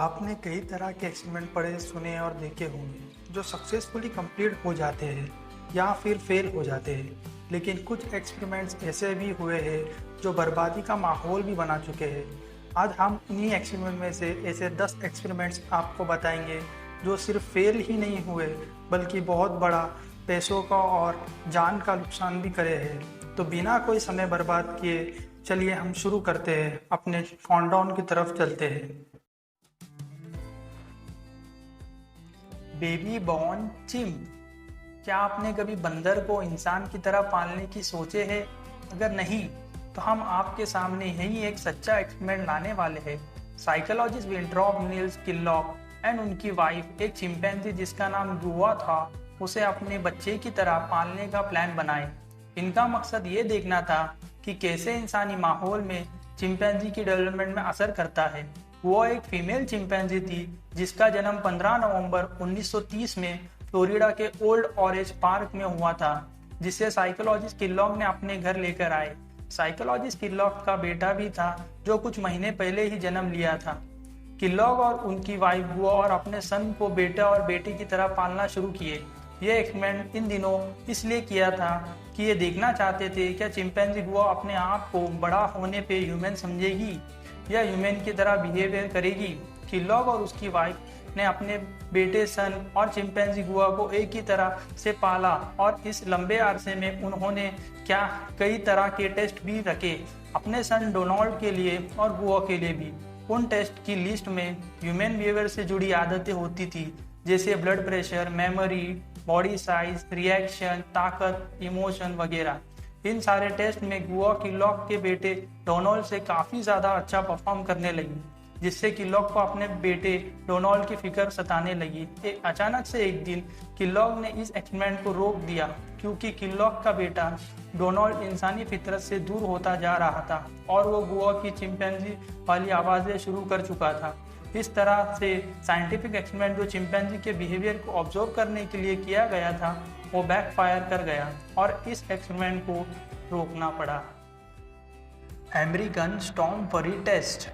आपने कई तरह के एक्सपेरिमेंट पढ़े, सुने और देखे होंगे जो सक्सेसफुली कंप्लीट हो जाते हैं या फिर फेल हो जाते हैं। लेकिन कुछ एक्सपेरिमेंट्स ऐसे भी हुए हैं जो बर्बादी का माहौल भी बना चुके हैं। आज हम उन्हीं एक्सपेरिमेंट में से ऐसे 10 एक्सपेरिमेंट्स आपको बताएंगे जो सिर्फ फेल ही नहीं हुए बल्कि बहुत बड़ा पैसों का और जान का नुकसान भी करे हैं। तो बिना कोई समय बर्बाद किए चलिए हम शुरू करते हैं, अपने काउंटडाउन की तरफ चलते हैं। Baby born chimp. क्या आपने कभी बंदर को इंसान की तरह पालने की सोचे है? अगर नहीं तो हम आपके सामने यही एक सच्चा एक्सपेरिमेंट लाने वाले हैं। साइकोलॉजिस्ट विंट्रॉप नील्स किलॉग एंड उनकी वाइफ एक चिंपैंजी जिसका नाम गुआ था उसे अपने बच्चे की तरह पालने का प्लान बनाए। इनका मकसद ये देखना था कि कैसे इंसानी माहौल में चिंपैंजी की डेवलपमेंट में असर करता है। वो एक फीमेल चिंपैंजी थी जिसका जन्म 15 नवंबर 1930 में फ्लोरिडा के ओल्ड ऑरेंज पार्क में हुआ था, जिसे साइकोलॉजिस्ट किलॉग ने अपने घर लेकर आए। साइकोलॉजिस्ट किलॉग का बेटा भी था जो कुछ महीने पहले ही जन्म लिया था। किलॉग और उनकी वाइफ गुआ और अपने सन को बेटा और बेटी की तरह पालना शुरू किए। यह एक्सपेरिमेंट इन दिनों इसलिए किया था कि ये देखना चाहते थे क्या चिंपैंजी गुआ अपने आप को बड़ा होने पे ह्यूमन समझेगी या ह्यूमन की तरह बिहेवियर करेगी। किलॉग और उसकी वाइफ ने अपने बेटे सन और चिंपैंजी गुआ को एक ही तरह से पाला और इस लंबे अरसे में उन्होंने क्या कई तरह के टेस्ट भी रखे, अपने सन डोनाल्ड के लिए और गुआ के लिए भी। उन टेस्ट की लिस्ट में ह्यूमन बिहेवियर से जुड़ी आदतें होती थी, जैसे blood pressure, memory, body size, reaction, ताकत, इमोशन वगैरह। इन सारे टेस्ट में गुआ किलॉग के बेटे डोनाल्ड से काफ़ी ज़्यादा अच्छा परफॉर्म करने लगी, जिससे किलॉग को अपने बेटे डोनाल्ड की फिक्र सताने लगी। अचानक से एक दिन किलॉग ने इस एक्सपेरिमेंट को रोक दिया क्योंकि किलॉग का बेटा डोनाल्ड इंसानी फितरत से दूर होता जा रहा था और वो गुआ की चिंपैंजी वाली आवाज़ें शुरू कर चुका था। इस तरह से साइंटिफिक एक्सपेरिमेंट जो चिंपैंजी के बिहेवियर को ऑब्जर्व करने के लिए किया गया था वो बैकफायर कर गया और इस एक्सपेरिमेंट को रोकना पड़ा। अमेरिकन स्टॉर्म फरी टेस्ट।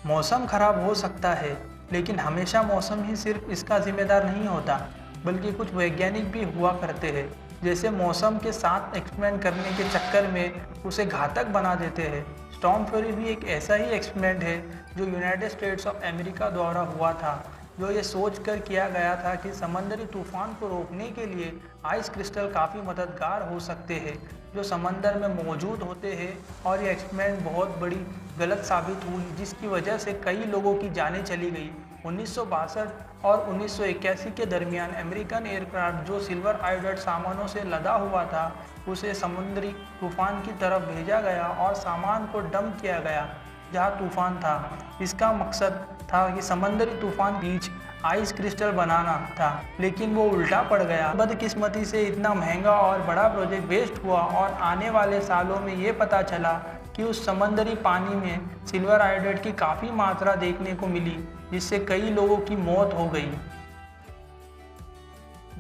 मौसम खराब हो सकता है, लेकिन हमेशा मौसम ही सिर्फ इसका जिम्मेदार नहीं होता, बल्कि कुछ वैज्ञानिक भी हुआ करते हैं जैसे मौसम के साथ एक्सपेरिमेंट करने के चक्कर में उसे घातक बना देते हैं। स्टॉर्म फ्यूरी भी एक ऐसा ही एक्सपेरिमेंट है जो यूनाइटेड स्टेट्स ऑफ अमेरिका द्वारा हुआ था, जो ये सोचकर किया गया था कि समंदरी तूफान को रोकने के लिए आइस क्रिस्टल काफ़ी मददगार हो सकते हैं जो समंदर में मौजूद होते हैं। और ये एक्सपेरिमेंट बहुत बड़ी गलत साबित हुई, जिसकी वजह से कई लोगों की जानें चली गई। 1962 और 1981 के दरमियान अमेरिकन एयरक्राफ्ट जो सिल्वर आयोडाइड सामानों से लदा हुआ था उसे समुद्री तूफान की तरफ भेजा गया और सामान को डंप किया गया जहां तूफान था। इसका मकसद था कि समंदरी तूफान बीच आइस क्रिस्टल बनाना था, लेकिन वो उल्टा पड़ गया। बदकिस्मती से इतना महंगा और बड़ा प्रोजेक्ट वेस्ट हुआ और आने वाले सालों में ये पता चला कि उस समंदरी पानी में सिल्वर आयोडाइड की काफ़ी मात्रा देखने को मिली, जिससे कई लोगों की मौत हो गई।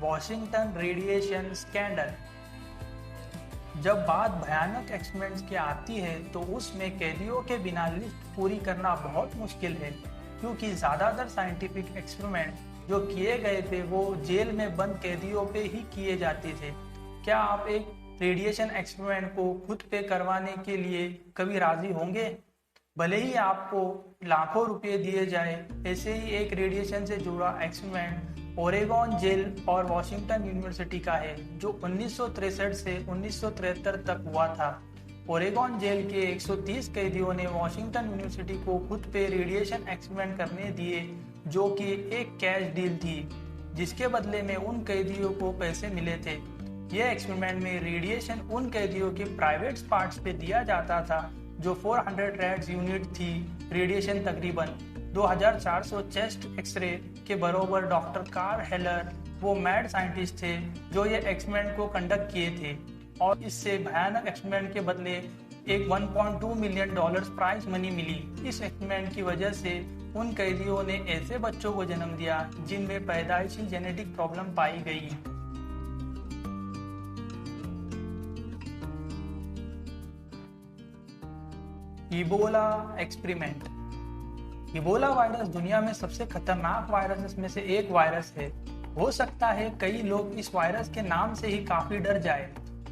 Washington radiation scandal. जब बात भयानक एक्सपेरिमेंट्स की आती है तो उसमें कैदियों के बिना लिस्ट पूरी करना बहुत मुश्किल है, क्योंकि ज़्यादातर साइंटिफिक एक्सपेरिमेंट जो किए गए थे वो जेल में बंद कैदियों पे ही किए जाते थे। क्या आप एक रेडिएशन एक्सपेरिमेंट को खुद पे करवाने के लिए कभी राजी होंगे? भले ही आपको लाखों रुपए दिए जाए। ऐसे ही एक रेडिएशन से जुड़ा एक्सपेरिमेंट ओरेगॉन जेल और वॉशिंगटन यूनिवर्सिटी का है, जो 1963 से 1973 तक हुआ था। ओरेगॉन जेल के 130 कैदियों ने वॉशिंगटन यूनिवर्सिटी को खुद पे रेडिएशन एक्सपेरिमेंट करने दिए, जो कि एक कैश डील थी, जिसके बदले में उन कैदियों को पैसे मिले थे। यह एक्सपेरिमेंट में रेडिएशन उन कैदियों के प्राइवेट पार्ट्स पे दिया जाता था जो 400 रेड्स यूनिट थी। रेडिएशन तकरीबन 2400 चेस्ट एक्सरे के बराबर। डॉक्टर कार्ल हेलर वो मैड साइंटिस्ट थे जो ये एक्सपेरिमेंट को कंडक्ट किए थे और इससे भयानक एक्सपेरिमेंट के बदले एक $1.2 मिलियन प्राइज मनी मिली। इस एक्सपेरिमेंट की वजह से उन कैदियों ने ऐसे बच्चों को जन्म दिया जिनमें पैदाइशी जेनेटिक प्रॉब्लम पाई गई। Ebola experiment. इबोला वायरस दुनिया में सबसे खतरनाक वायरस में से एक वायरस है। हो सकता है कई लोग इस वायरस के नाम से ही काफी डर जाए।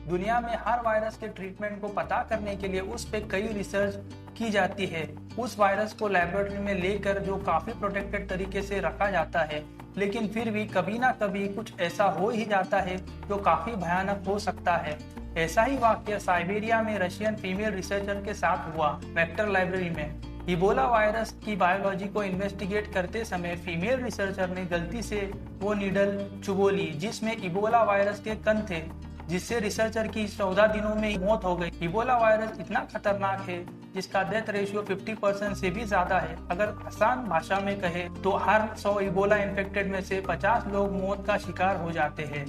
दुनिया में हर वायरस के ट्रीटमेंट को पता करने के लिए उस पे कई रिसर्च की जाती है। उस वायरस को लेबोरेटरी में लेकर जो काफी प्रोटेक्टेड तरीके से रखा जाता है, लेकिन फिर भी कभी ना कभी कुछ ऐसा हो ही जाता है जो काफी भयानक हो सकता है। ऐसा ही वाकया साइबेरिया में रशियन फीमेल रिसर्चर के साथ हुआ। वेक्टर लाइब्रेरी में इबोला वायरस की बायोलॉजी को इन्वेस्टिगेट करते समय फीमेल रिसर्चर ने गलती से वो नीडल चुबो ली जिसमें इबोला वायरस के कण थे, जिससे रिसर्चर की 14 दिनों में मौत हो गई। इबोला वायरस इतना खतरनाक है जिसका डेथ रेशियो 50% से भी ज्यादा है। अगर आसान भाषा में कहे तो हर 100 इबोला इन्फेक्टेड में से 50 लोग मौत का शिकार हो जाते हैं।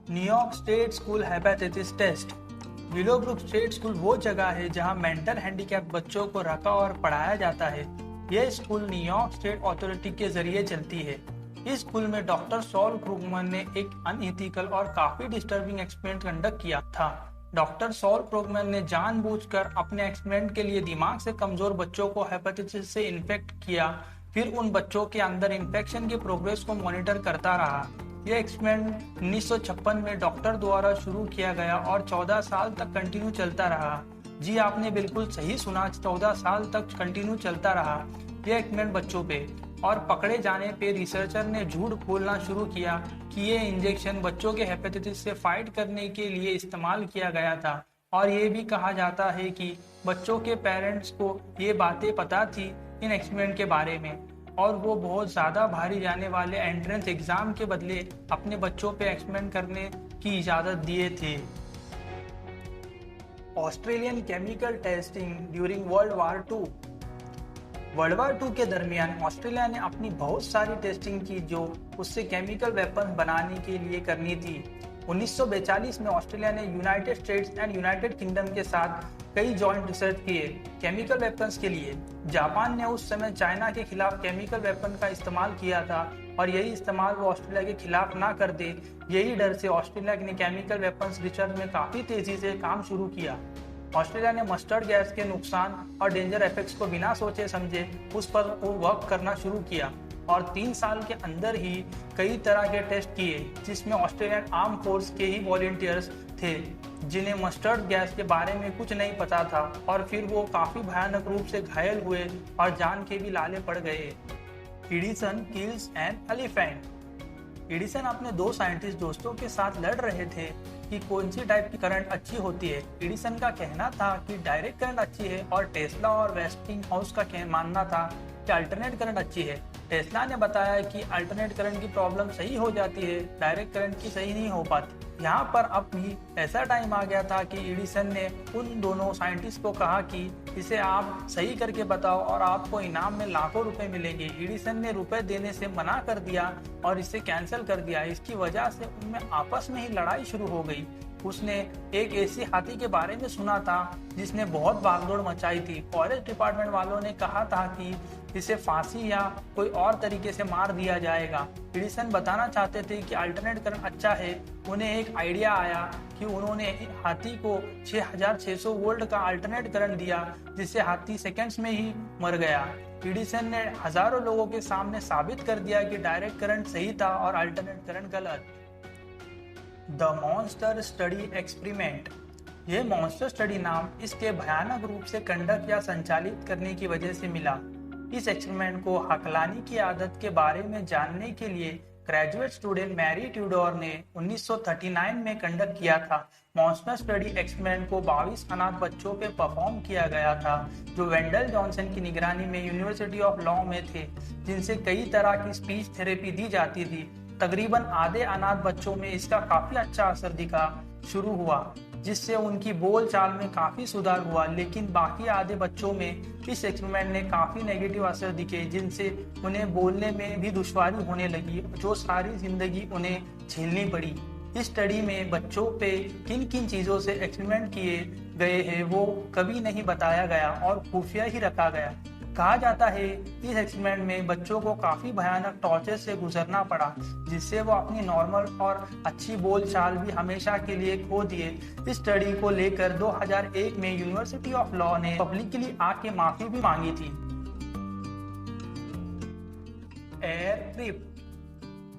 New York state school hepatitis test. Willowbrook state school वो जगह है जहां मेंटल हैंडीकैप बच्चों को रखा और पढ़ाया जाता है। यह स्कूल न्यूयॉर्क स्टेट अथॉरिटी के जरिए चलती है। इस स्कूल में डॉक्टर सॉल क्रूगमैन ने एक अनएथिकल और काफी डिस्टर्बिंग एक्सपेरिमेंट कंडक्ट किया था। डॉक्टर सॉल क्रूगमैन ने जानबूझकर अपने एक्सपेरिमेंट के लिए दिमाग से कमजोर बच्चों को हेपेटाइटिस से इन्फेक्ट किया, फिर उन बच्चों के अंदर इन्फेक्शन के प्रोग्रेस को मॉनिटर करता रहा। यह एक्सपेरिमेंट 1956 में डॉक्टर द्वारा शुरू किया गया और 14 साल तक कंटिन्यू चलता रहा। जी आपने बिल्कुल सही सुना, 14 साल तक कंटिन्यू चलता रहा यह एक्सपेरिमेंट बच्चों पे। और पकड़े जाने पे रिसर्चर ने झूठ बोलना शुरू किया कि ये इंजेक्शन बच्चों के हेपेटाइटिस से फाइट करने के लिए इस्तेमाल किया गया था। और ये भी कहा जाता है कि बच्चों के पेरेंट्स को ये बातें पता थी इन एक्सपेरिमेंट के बारे में, और वो बहुत ज़्यादा भारी जाने वाले एंट्रेंस एग्जाम के बदले अपने बच्चों पे एक्सपेरिमेंट करने की इजाज़त दिए थे। Australian chemical testing during world war II। World war II के दरमियान ऑस्ट्रेलिया ने अपनी बहुत सारी टेस्टिंग की जो उससे केमिकल वेपन बनाने के लिए करनी थी। 1942 में ऑस्ट्रेलिया ने United states and United kingdom के साथ कई जॉइंट रिसर्च किए केमिकल वेपन्स के लिए। जापान ने उस समय चाइना के खिलाफ केमिकल वेपन का इस्तेमाल किया था और यही इस्तेमाल वो ऑस्ट्रेलिया के खिलाफ ना कर दे, यही डर से ऑस्ट्रेलिया ने केमिकल वेपन्स रिसर्च में काफी तेजी से काम शुरू किया। ऑस्ट्रेलिया ने मस्टर्ड गैस के नुकसान और डेंजर इफेक्ट्स को बिना सोचे समझे उस पर वर्क करना शुरू किया और 3 साल के अंदर ही कई तरह के टेस्ट किए, जिसमें ऑस्ट्रेलियन आर्म फोर्स के ही वॉलंटियर्स थे जिन्हें मस्टर्ड गैस के बारे में कुछ नहीं पता था, और फिर वो काफी भयानक रूप से घायल हुए और जान के भी लाले पड़ गए। Edison kills an elephant. Edison अपने 2 साइंटिस्ट दोस्तों के साथ लड़ रहे थे कि कौन सी टाइप की करंट अच्छी होती है। एडिसन का कहना था कि डायरेक्ट करंट अच्छी है और टेस्ला और वेस्टिंगहाउस का मानना था कि अल्टरनेट करंट अच्छी है। टेस्ला ने बताया कि अल्टरनेट करंट की प्रॉब्लम सही हो जाती है, डायरेक्ट करंट की सही नहीं हो पाती। यहाँ पर अब भी ऐसा टाइम आ गया था कि एडिसन ने उन दोनों साइंटिस्ट को कहा कि इसे आप सही करके बताओ और आपको इनाम में लाखों रुपए मिलेंगे। एडिसन ने रुपए देने से मना कर दिया और इसे कैंसिल कर दिया। इसकी वजह से उनमें आपस में ही लड़ाई शुरू हो गई। उसने एक ऐसी हाथी के बारे में सुना था जिसने बहुत भागदौड़ मचाई थी। फॉरेस्ट डिपार्टमेंट वालों ने कहा था कि इसे फांसी या कोई और तरीके से मार दिया जाएगा। एडिसन बताना चाहते थे कि अल्टरनेट करंट अच्छा है। उन्हें एक आइडिया आया कि उन्होंने हाथी को 6600 वोल्ट का अल्टरनेट करंट दिया, जिससे हाथी सेकंड्स में ही मर गया। एडिसन ने हजारों लोगों के सामने साबित कर दिया कि डायरेक्ट करंट सही था और अल्टरनेट करंट गलत। The monster study experiment. यह मॉन्स्टर स्टडी नाम इसके भयानक रूप से कंडक्ट या संचालित करने की वजह से मिला। इस एक्सपेरिमेंट को हकलाने की आदत के बारे में जानने के लिए ग्रेजुएट स्टूडेंट मैरी ट्यूडोर ने 1939 में कंडक्ट किया था। मॉन्स्टर स्टडी एक्सपेरिमेंट को 22 अनाथ बच्चों पे परफॉर्म किया गया था जो वेंडल जॉनसन की निगरानी में यूनिवर्सिटी ऑफ लॉ में थे, जिनसे कई तरह की स्पीच थेरेपी दी जाती थी। तकरीबन आधे अनाथ बच्चों में इसका काफी अच्छा असर दिखा शुरू हुआ, जिससे उनकी बोल चाल में काफी सुधार हुआ, लेकिन बाकी आधे बच्चों में इस एक्सपेरिमेंट ने काफी नेगेटिव असर दिखे, जिनसे उन्हें बोलने में भी दुश्वारी होने लगी, जो सारी जिंदगी उन्हें झेलनी पड़ी। इस स्टडी में बच्चों पे किन किन चीजों से एक्सपेरिमेंट किए गए हैं वो कभी नहीं बताया गया और खुफिया ही रखा गया। कहा जाता है इस एक्सपेरिमेंट में बच्चों को काफी भयानक टॉर्चर से गुजरना पड़ा, जिससे वो अपनी नॉर्मल और अच्छी बोलचाल भी हमेशा के लिए खो दिए। इस स्टडी को लेकर 2001 में यूनिवर्सिटी ऑफ लॉ ने पब्लिकली आके माफी भी मांगी थी। Air trip.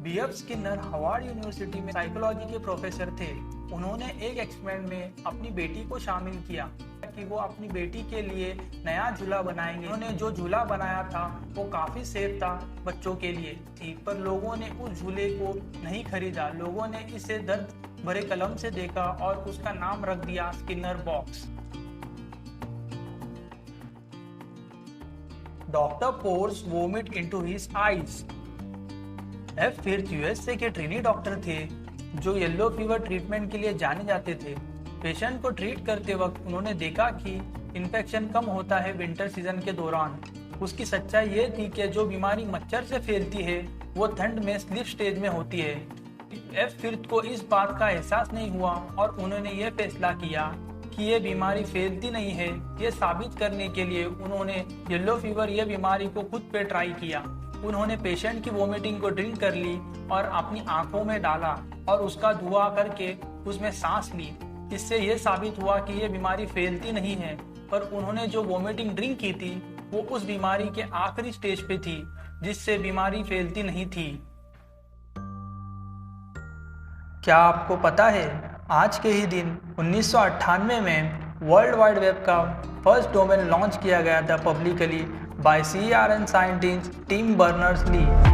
BF Skinner Harvard university में साइकोलॉजी के प्रोफेसर थे। उन्होंने एक एक्सपेरिमेंट में अपनी बेटी को शामिल किया कि वो अपनी बेटी के लिए नया झूला बनाएंगे। उन्होंने जो झूला बनाया था वो काफ़ी सेफ था, बच्चों के लिए थी, पर लोगों ने उस झूले को नहीं खरीदा। लोगों ने इसे दर्द भरे कलम से देखा और उसका नाम रख दिया Skinner box. Doctor pours vomit into his eyes. F Firth USA के ट्रेनी डॉक्टर थे जो येलो फीवर ट्रीटमेंट के लिए जाने जाते थे। पेशेंट को ट्रीट करते वक्त उन्होंने देखा कि इन्फेक्शन कम होता है विंटर सीजन के दौरान। उसकी सच्चाई ये थी कि जो बीमारी मच्छर से फैलती है वो ठंड में स्लीप स्टेज में होती है। एफ फिर्थ को इस बात का एहसास नहीं हुआ और उन्होंने ये फैसला किया कि ये बीमारी फैलती नहीं है। ये साबित करने के लिए उन्होंने येलो फीवर ये बीमारी को खुद पे ट्राई किया। उन्होंने पेशेंट की वोमिटिंग को ड्रिंक कर ली और अपनी आंखों में डाला और उसका धुआं करके उसमें सांस ली। इससे यह साबित हुआ कि यह बीमारी फैलती नहीं है, पर उन्होंने जो वोमिटिंग ड्रिंक की थी वो उस बीमारी के आखिरी स्टेज पे थी जिससे बीमारी फैलती नहीं थी। क्या आपको पता है आज के ही दिन 1998 में वर्ल्ड वाइड वेब का फर्स्ट डोमेन लॉन्च किया गया था publicly by CERN scientist Tim Berners-Lee.